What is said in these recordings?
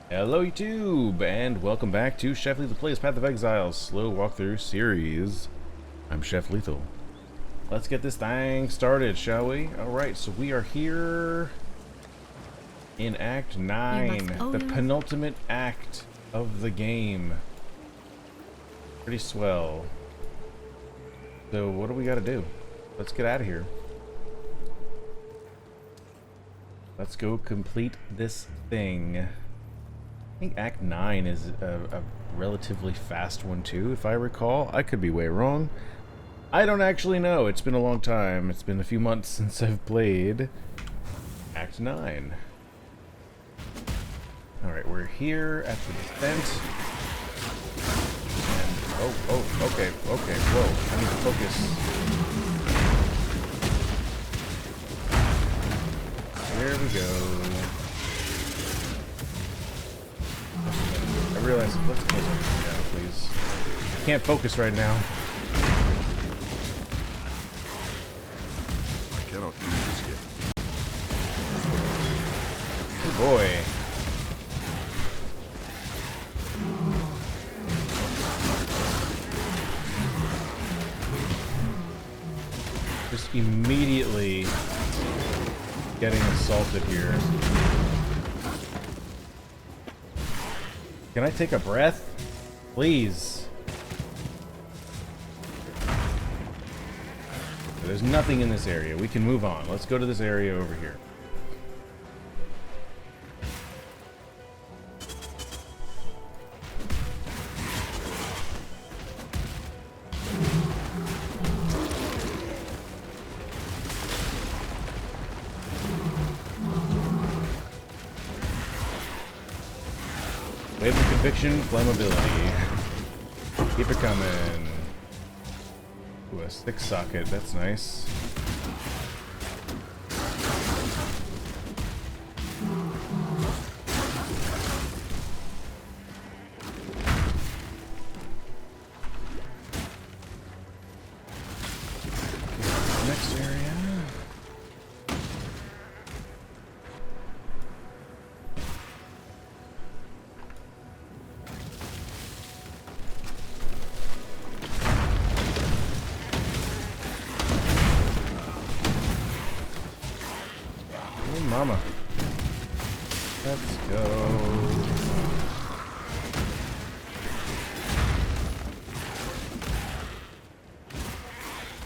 Hello YouTube, and welcome back to Chef Lethal Plays Path of Exile slow walkthrough series. I'm Chef Lethal. Let's get this thing started, shall we? Alright, so we are here in Act 9, the penultimate act of the game. Pretty swell. So what do we gotta do? Let's get out of here. Let's go complete this thing. I think Act 9 is a relatively fast one too, if I recall. I could be way wrong. I don't actually know. It's been a long time. It's been a few months since I've played Act 9. Alright, we're here at the descent. And, okay, whoa. I need to focus. There we go. I realize, let's close everything down, please. I can't focus right now. I cannot do this yet. Oh boy. Just immediately getting assaulted here. Can I take a breath? Please. There's nothing in this area. We can move on. Let's go to this area over here. Wave of conviction, flammability. Keep it coming. Ooh, a stick socket, that's nice. Next area. Mama. Let's go.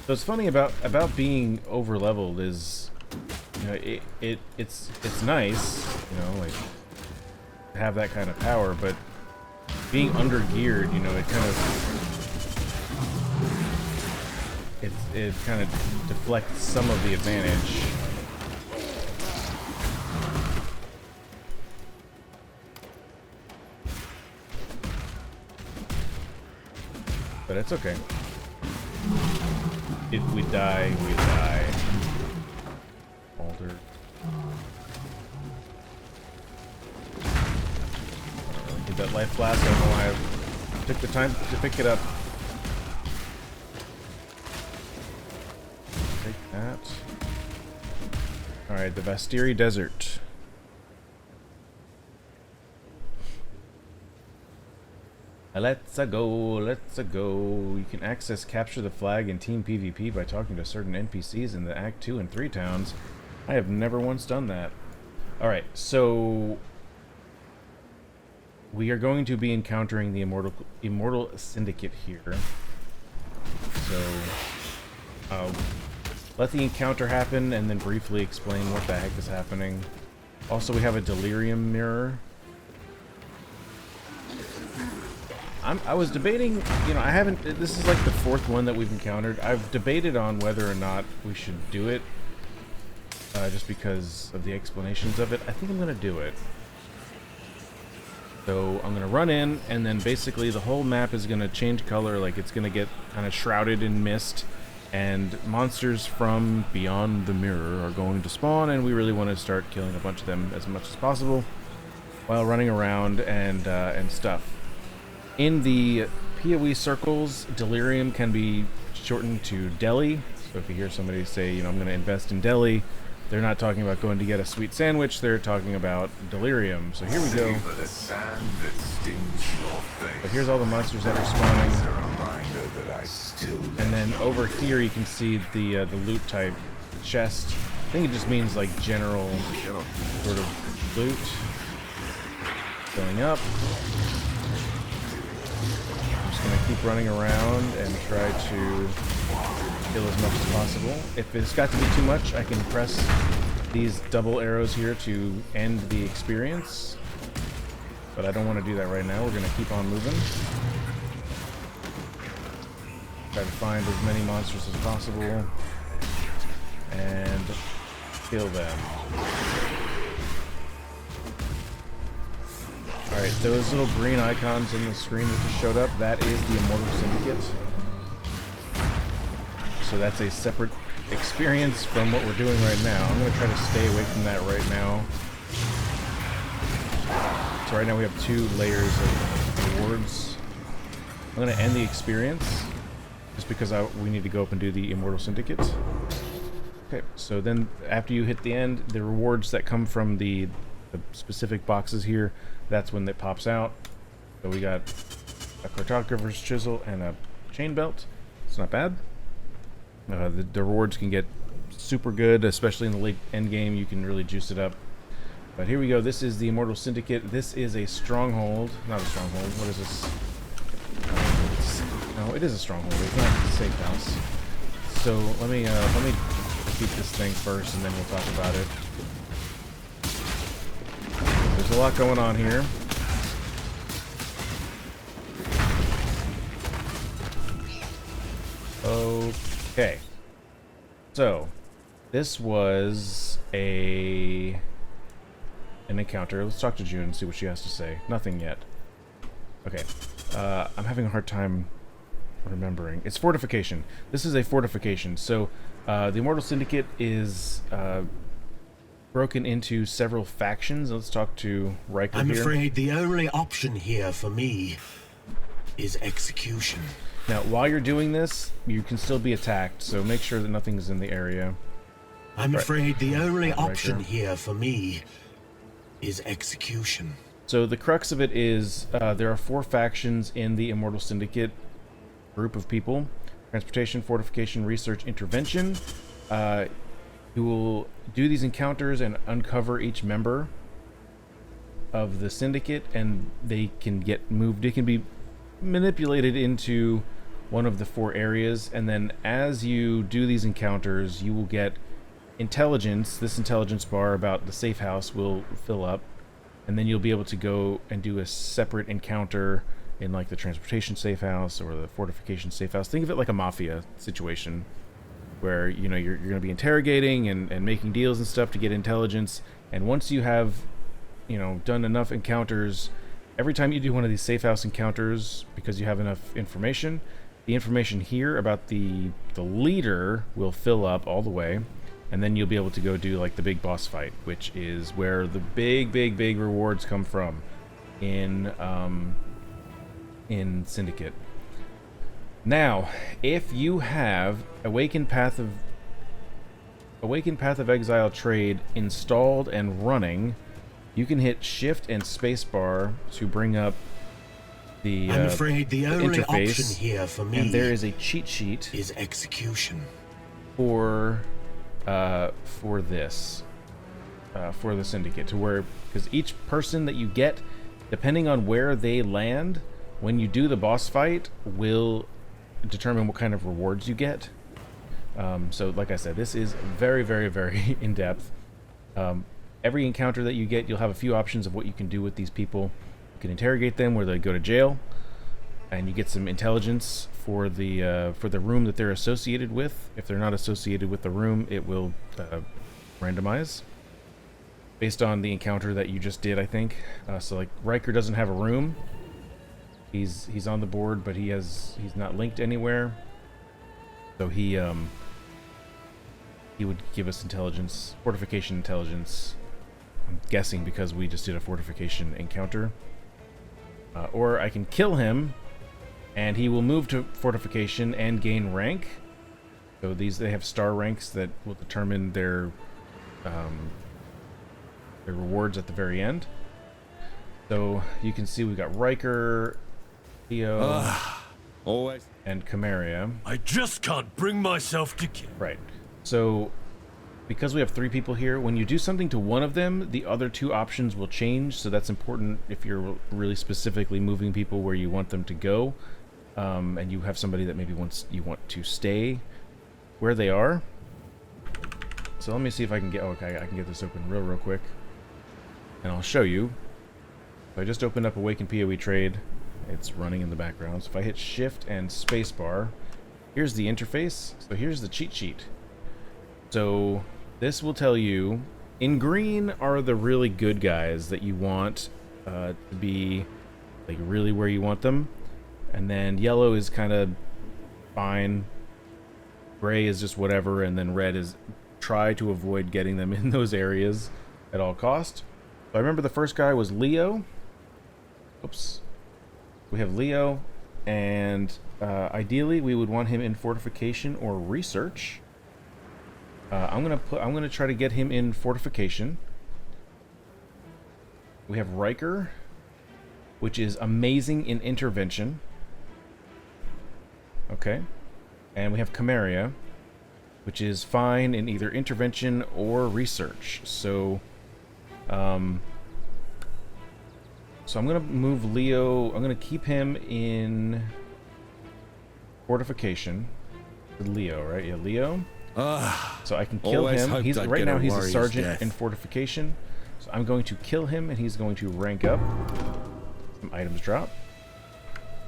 So it's funny about being over leveled is, you know, it's nice, you know, like to have that kind of power, but being under geared, you know, it kind of deflects some of the advantage. But it's okay. If we die, we die. Alder. Get that life blast. I don't know why I took the time to pick it up. Take that. Alright, the Vastiri Desert. Let's-a go, let's-a go. You can access Capture the Flag in Team PvP by talking to certain NPCs in the Act 2 and 3 towns. I have never once done that. Alright, so we are going to be encountering the Immortal Syndicate here. So I'll let the encounter happen and then briefly explain what the heck is happening. Also, we have a Delirium Mirror. I was debating, you know, this is like the fourth one that we've encountered. I've debated on whether or not we should do it, just because of the explanations of it. I think I'm going to do it. So I'm going to run in, and then basically the whole map is going to change color, like it's going to get kind of shrouded in mist, and monsters from beyond the mirror are going to spawn, and we really want to start killing a bunch of them as much as possible while running around and stuff. In the PoE circles, Delirium can be shortened to Deli. So if you hear somebody say, you know, I'm going to invest in Deli, They're not talking about going to get a sweet sandwich, they're talking about delirium. So here we go. But here's all the monsters that are spawning. And then over here you can see the loot type chest. I think it just means like general sort of loot. Filling up. I'm just gonna keep running around and try to kill as much as possible. If it's got to be too much, I can press these double arrows here to end the experience. But I don't want to do that right now. We're going to keep on moving. Try to find as many monsters as possible. And kill them. Alright, those little green icons in the screen that just showed up, that is the Immortal Syndicate. So that's a separate experience from what we're doing right now. I'm going to try to stay away from that right now. So right now we have 2 layers of rewards. I'm going to end the experience just because we need to go up and do the Immortal Syndicate. Okay, so then after you hit the end, the rewards that come from the specific boxes here, that's when it pops out. So we got a cartographer's chisel and a chain belt. It's not bad. The rewards can get super good, especially in the late end game. You can really juice it up. But here we go. This is the Immortal Syndicate. This is a stronghold. Not a stronghold. What is this? No, it is a stronghold. It's not a safe house. So let me defeat this thing first, and then we'll talk about it. There's a lot going on here. Okay. So, this was an encounter. Let's talk to June and see what she has to say. Nothing yet. Okay. I'm having a hard time remembering. It's fortification. This is a fortification. So, the Immortal Syndicate is broken into several factions. Let's talk to Riker here. I'm afraid the only option here for me is execution. Now, while you're doing this, you can still be attacked, so make sure that nothing's in the area. I'm afraid the only option here for me is execution. So the crux of it is there are 4 factions in the Immortal Syndicate group of people. Transportation, Fortification, Research, Intervention. You will do these encounters and uncover each member of the Syndicate, and they can get moved. They can be manipulated into one of the 4 areas, and then as you do these encounters, you will get intelligence. This intelligence bar about the safe house will fill up, and then you'll be able to go and do a separate encounter in like the transportation safe house or the fortification safe house. Think of it like a mafia situation where, you know, you're going to be interrogating and making deals and stuff to get intelligence, and once you have, you know, done enough encounters, every time you do one of these safe house encounters, because you have enough information, the information here about the leader will fill up all the way, and then you'll be able to go do like the big boss fight, which is where the big rewards come from in Syndicate. Now, if you have Awakened Path of Exile trade installed and running, you can hit Shift and Spacebar to bring up the I'm afraid the only interface, option here for me and there is a cheat sheet is execution for this for the Syndicate, to where, because each person that you get, depending on where they land when you do the boss fight, will determine what kind of rewards you get. So like I said, this is very in depth. Every encounter that you get, you'll have a few options of what you can do with these people. You can interrogate them where they go to jail, and you get some intelligence for the room that they're associated with. If they're not associated with the room, it will randomize based on the encounter that you just did, I think. So like Riker doesn't have a room. He's on the board, but he's not linked anywhere. So he would give us intelligence, fortification intelligence. I'm guessing because we just did a fortification encounter. Or I can kill him, and he will move to fortification and gain rank. So they have star ranks that will determine their the rewards at the very end. So you can see we've got Riker, Theo, Always. and Camaria. I just can't bring myself to kill. Right. So because we have 3 people here, when you do something to one of them, the other 2 options will change. So that's important if you're really specifically moving people where you want them to go, and you have somebody that maybe you want to stay where they are. So let me see if I can get... okay, I can get this open real quick, and I'll show you. So I just opened up Awaken PoE Trade. It's running in the background. So if I hit Shift and Spacebar, here's the interface. So here's the cheat sheet. So this will tell you, in green are the really good guys that you want to be like really where you want them, and then yellow is kind of fine, gray is just whatever, and then red is try to avoid getting them in those areas at all cost. So I remember the first guy was Leo. Oops. We have Leo, and ideally we would want him in fortification or research. I'm gonna try to get him in fortification. We have Riker, which is amazing in intervention. Okay. And we have Camaria, which is fine in either intervention or research. So I'm gonna move Leo. I'm gonna keep him in fortification. Leo, right? Yeah, Leo. So I can kill him. He's right now. He's a sergeant in fortification. So I'm going to kill him, and he's going to rank up. Some items drop,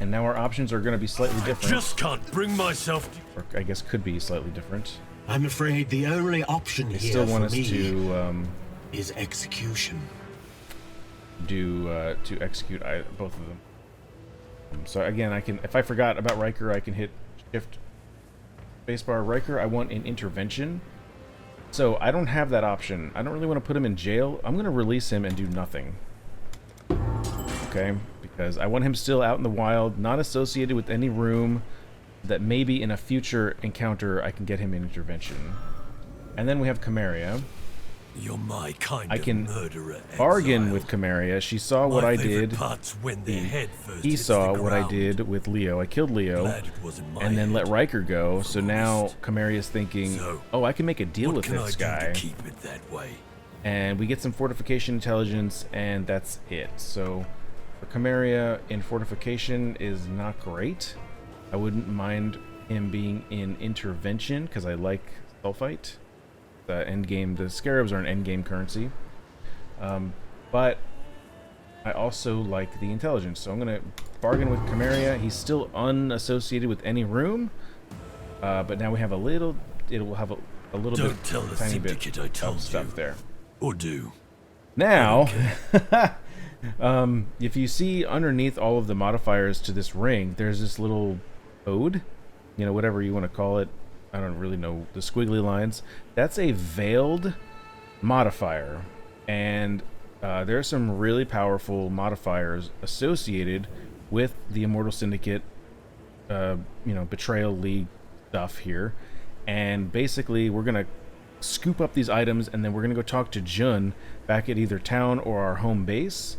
and now our options are going to be slightly different. I just can't bring myself to... or I guess could be slightly different. I'm afraid the only option They here still want for us me to is execution. to execute both of them. So again, I can, if I forgot about Riker, I can hit Shift Spacebar. Riker, I want an intervention. So I don't have that option. I don't really want to put him in jail. I'm going to release him and do nothing. Okay, because I want him still out in the wild, not associated with any room, that maybe in a future encounter I can get him in intervention. And then we have Camaria. You're my kind I can of murderer, bargain exile. with Camaria. She saw what I did. He saw what I did with Leo. I killed Leo, and then let Riker go. So now Camaria's thinking, oh, I can make a deal with this guy. Keep it that way? And we get some fortification intelligence, and that's it. So for Camaria in fortification is not great. I wouldn't mind him being in intervention because I like sulfite. The end game, the scarabs are an end game currency, but I also like the intelligence. So I'm gonna bargain with Camaria. He's still unassociated with any room, but now we have a little. It will have a little Don't bit, tell the tiny bit Syndicate I told of stuff you. there. Or do. Now, if you see underneath all of the modifiers to this ring, there's this little code, you know, whatever you want to call it. I don't really know the squiggly lines. That's a veiled modifier, and there are some really powerful modifiers associated with the Immortal Syndicate, you know, Betrayal League stuff here. And basically, we're gonna scoop up these items, and then we're gonna go talk to Jun back at either town or our home base,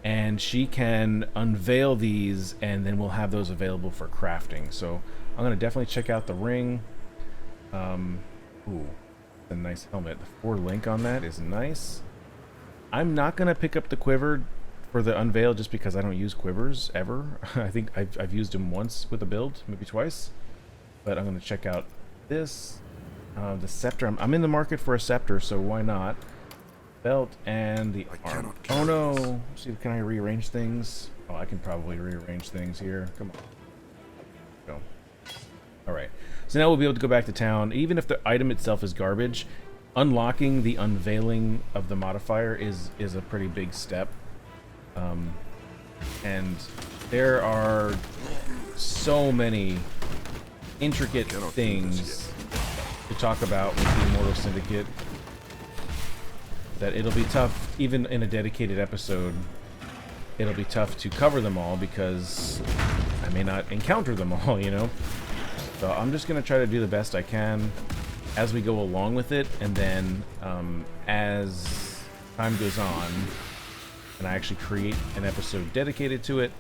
and she can unveil these, and then we'll have those available for crafting. So I'm gonna definitely check out the ring. Ooh, a nice helmet. The 4 link on that is nice. I'm not gonna pick up the quiver for the unveil just because I don't use quivers ever. I think I've used them once with a build, maybe twice. But I'm gonna check out this. The scepter. I'm in the market for a scepter, so why not? Belt and the arm. Oh no! See, can I rearrange things? Oh, I can probably rearrange things here. Come on. Go. All right. So now we'll be able to go back to town. Even if the item itself is garbage, unlocking the unveiling of the modifier is a pretty big step. And there are so many intricate things to talk about with the Immortal Syndicate that it'll be tough, even in a dedicated episode, it'll be tough to cover them all because I may not encounter them all, you know? So I'm just going to try to do the best I can. as we go along with it, and then as time goes on, and I actually create an episode dedicated to it,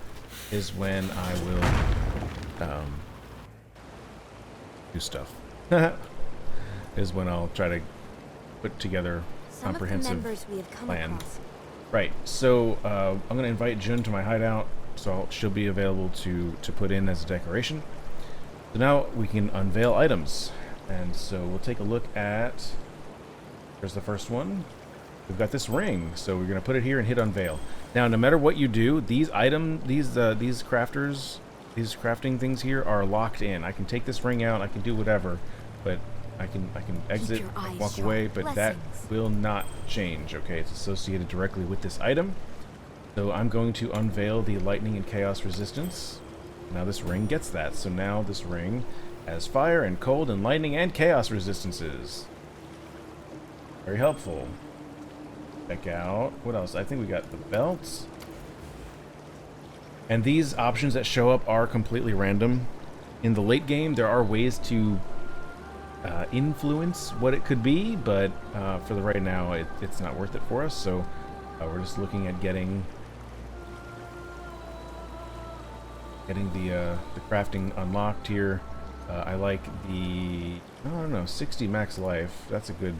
is when I will do stuff. Is when I'll try to put together a comprehensive plan. Right, so I'm going to invite Jun to my hideout, so she'll be available to put in as a decoration. So now we can unveil items. And so we'll take a look at, here's the first one. We've got this ring, so we're going to put it here and hit unveil. Now, no matter what you do, these crafting things here are locked in. I can take this ring out, I can do whatever, but I can exit, walk away, but that will not change, okay? It's associated directly with this item. So I'm going to unveil the lightning and chaos resistance. Now this ring gets that, so now this ring has fire and cold and lightning and chaos resistances. Very helpful. Check out, what else? I think we got the belts. And these options that show up are completely random. In the late game, there are ways to influence what it could be, but for the right now, it's not worth it for us. So we're just looking at getting the crafting unlocked here. I like the, I don't know, 60 max life. That's a good,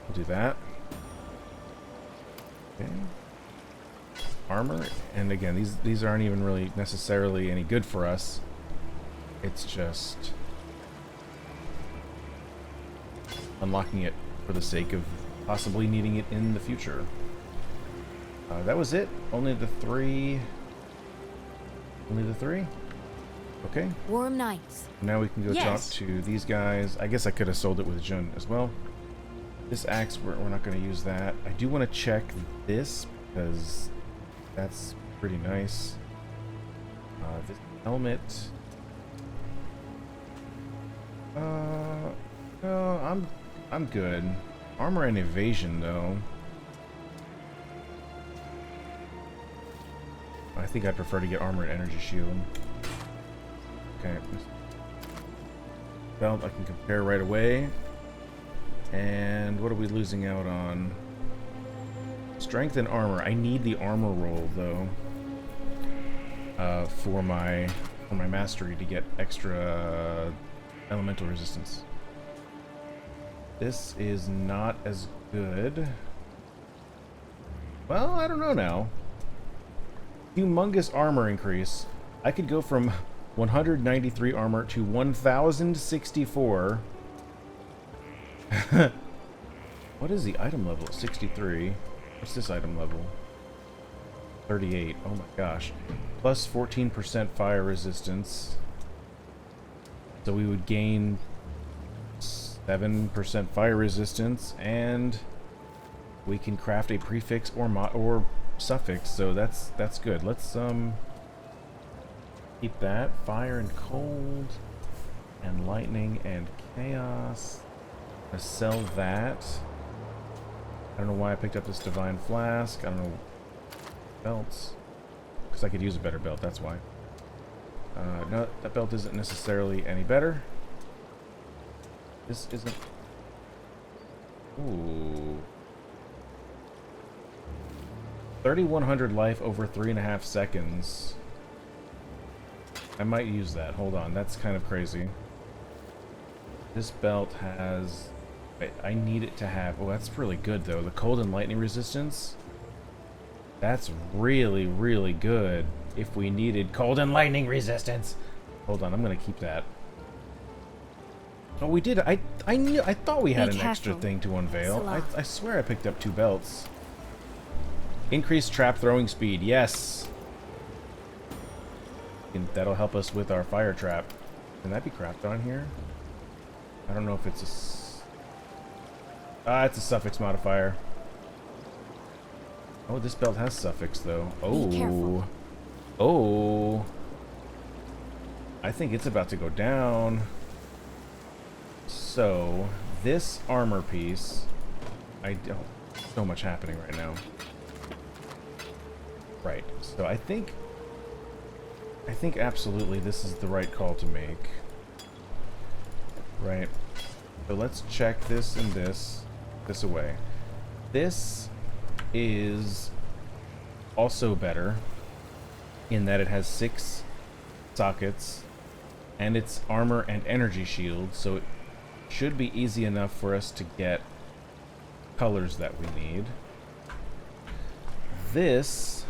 we'll do that. Okay. Armor, and again, these aren't even really necessarily any good for us. It's just unlocking it for the sake of possibly needing it in the future. That was it. Only the three. Only the three? Okay. Warm nights. Now we can go talk to these guys. I guess I could have sold it with Jun as well. This axe, we're not going to use that. I do want to check this, because that's pretty nice. This helmet. No, I'm good. Armor and evasion, though. I think I prefer to get armor and energy shield. Okay. Belt I can compare right away. And what are we losing out on? Strength and armor. I need the armor roll though, for my mastery to get extra elemental resistance. This is not as good. Well, I don't know now. Humongous armor increase. I could go from 193 armor to 1064. What is the item level? 63. What's this item level? 38. Oh my gosh. Plus 14% fire resistance. So we would gain 7% fire resistance, and we can craft a prefix or suffix. So that's good. Let's keep that. Fire and cold and lightning and chaos. I sell that. I don't know why I picked up this divine flask. I don't know. Belts. Because I could use a better belt, that's why. No, that belt isn't necessarily any better. This isn't... Ooh. 3,100 life over 3.5 seconds. I might use that. Hold on, that's kind of crazy. This belt has... I need it to have... Oh, that's really good, though. The cold and lightning resistance. That's really, really good. If we needed cold and lightning resistance. Hold on, I'm going to keep that. Oh, we did. I thought we had an extra thing to unveil. I swear I picked up 2 belts. Increased trap throwing speed. Yes. And that'll help us with our fire trap. Can that be crafted on here? I don't know if it's a... it's a suffix modifier. Oh, this belt has suffix, though. Oh. Oh. I think it's about to go down. So, this armor piece... so much happening right now. Right. So, I think absolutely this is the right call to make. Right. So let's check this and this away. This is also better in that it has 6 sockets and it's armor and energy shield, so it should be easy enough for us to get colors that we need. This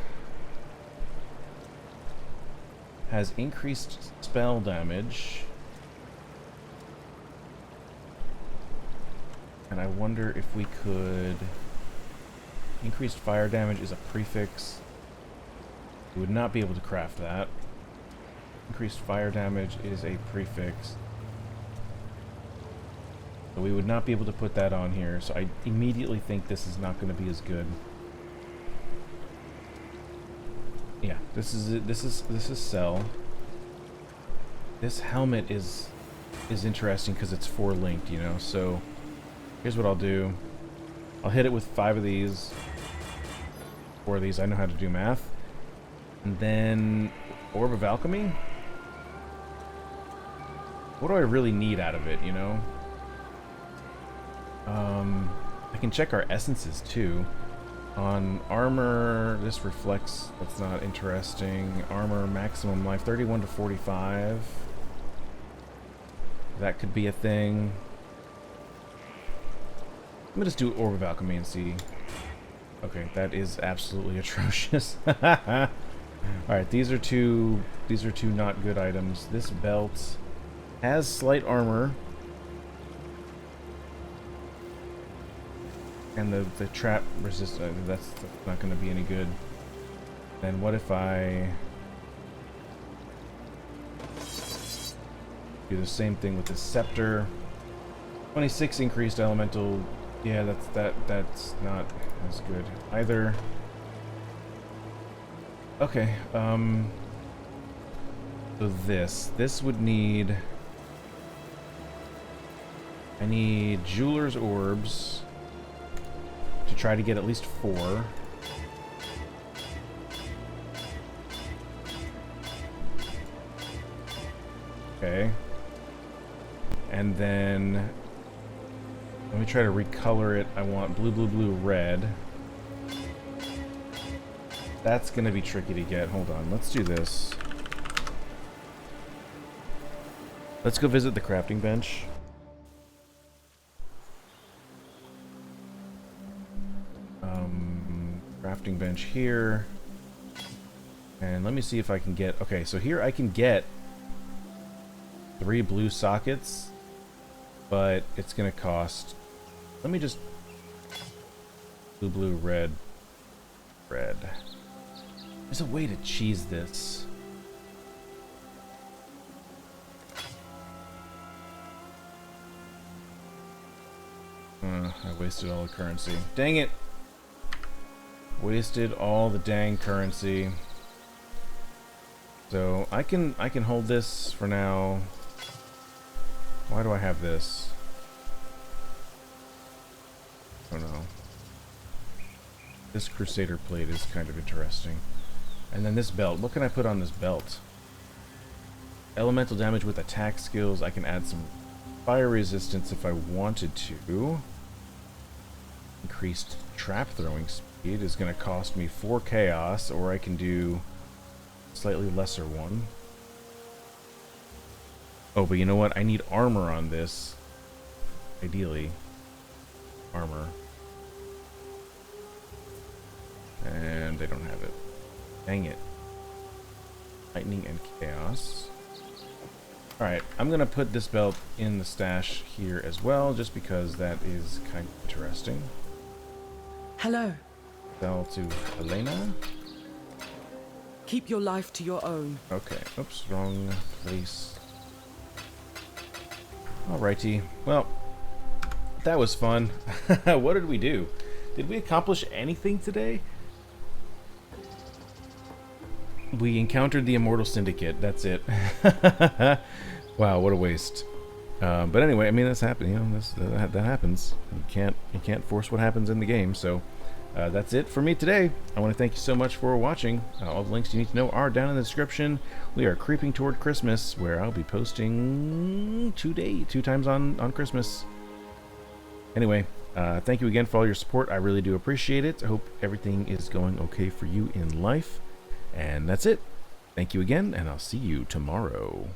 has increased spell damage, and I wonder if we could... Increased fire damage is a prefix. We would not be able to craft that. Increased fire damage is a prefix. So we would not be able to put that on here, so I immediately think this is not going to be as good. Yeah, this is it. This is sell. This helmet is interesting because it's 4 linked, you know. So here's what I'll do. I'll hit it with 5 of these. 4 of these. I know how to do math. And then Orb of Alchemy. What do I really need out of it, you know? I can check our essences too. On armor, this reflects, that's not interesting. Armor maximum life, 31 to 45. That could be a thing. Let me just do Orb of Alchemy and see. Okay, that is absolutely atrocious. Alright, these are two not good items. This belt has slight armor. And the trap resistance, that's not going to be any good. Then what if I do the same thing with the scepter? 26 increased elemental. Yeah, that's not as good either. Okay, so this would need... I need Jeweler's Orbs to try to get at least 4. Okay. And then let me try to recolor it. I want blue, blue, blue, red. That's gonna be tricky to get. Hold on, let's do this. Let's go visit the crafting bench. Crafting bench here. And let me see if I can get... Okay, so here I can get 3 blue sockets, but it's gonna cost... Let me just... Blue, blue, red, red. There's a way to cheese this. I wasted all the currency. Dang it! Wasted all the dang currency. So I can hold this for now. Why do I have this? Oh no. This Crusader plate is kind of interesting. And then this belt. What can I put on this belt? Elemental damage with attack skills. I can add some fire resistance if I wanted to. Increased trap throwing speed is going to cost me 4 chaos, or I can do a slightly lesser one. Oh, but you know what? I need armor on this. Ideally. Armor. And they don't have it. Dang it. Lightning and chaos. Alright, I'm going to put this belt in the stash here as well, just because that is kind of interesting. Hello. Sell to Elena. Keep your life to your own. Okay, oops, wrong place. Alrighty, well, that was fun. What did we do? Did we accomplish anything today? We encountered the Immortal Syndicate, that's it. Wow, what a waste. But anyway, I mean, that's happening. You know, that happens. You can't force what happens in the game. So that's it for me today. I want to thank you so much for watching. All the links you need to know are down in the description. We are creeping toward Christmas, where I'll be posting 2 times on Christmas. Anyway, thank you again for all your support. I really do appreciate it. I hope everything is going okay for you in life. And that's it. Thank you again, and I'll see you tomorrow.